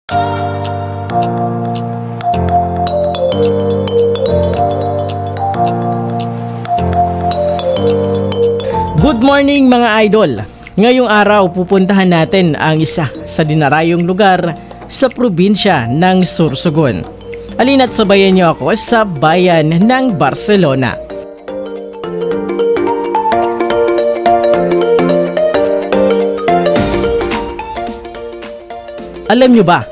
Good morning mga idol! Ngayong araw pupuntahan natin ang isa sa dinarayong lugar sa probinsya ng Sorsogon. Halina't sabayan niyo ako sa bayan ng Barcelona. Alam niyo ba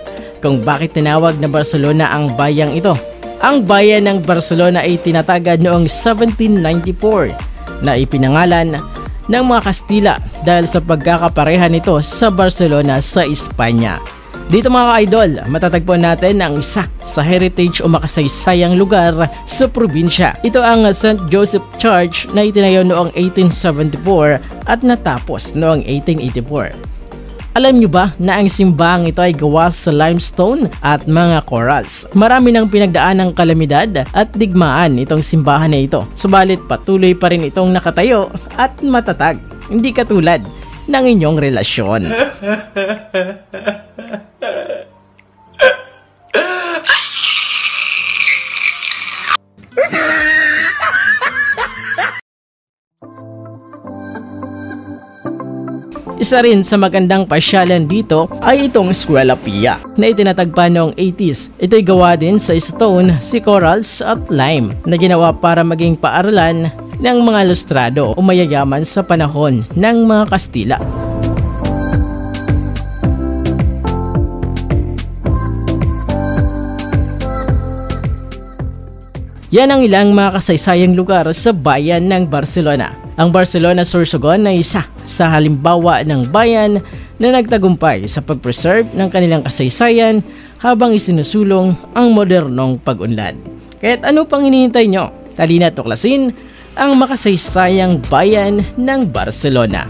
kung bakit tinawag na Barcelona ang bayang ito? Ang bayan ng Barcelona ay tinatagad noong 1794 na ipinangalan ng mga Kastila dahil sa pagkakapareha nito sa Barcelona sa Espanya. Dito mga idol, matatagpuan natin ang isa sa heritage o makasaysayang lugar sa probinsya. Ito ang St. Joseph Church na itinayo noong 1874 at natapos noong 1884. Alam nyo ba na ang simbahang ito ay gawa sa limestone at mga corals? Marami nang pinagdaan ng kalamidad at digmaan itong simbahan na ito. Subalit patuloy pa rin itong nakatayo at matatag. Hindi katulad ng inyong relasyon. Isa rin sa magandang pasyalan dito ay itong Eskwela Pia na itinatagpa noong 80s. Ito'y gawa din sa stone, si corals at lime na ginawa para maging paaralan ng mga lustrado o mayayaman sa panahon ng mga Kastila. Yan ang ilang mga kasaysayang lugar sa bayan ng Barcelona. Ang Barcelona Sorsogon ay isa sa halimbawa ng bayan na nagtagumpay sa pag-preserve ng kanilang kasaysayan habang isinusulong ang modernong pag-unlad. Kaya't ano pang hinihintay nyo? Halina't tuklasin ang makasaysayang bayan ng Barcelona.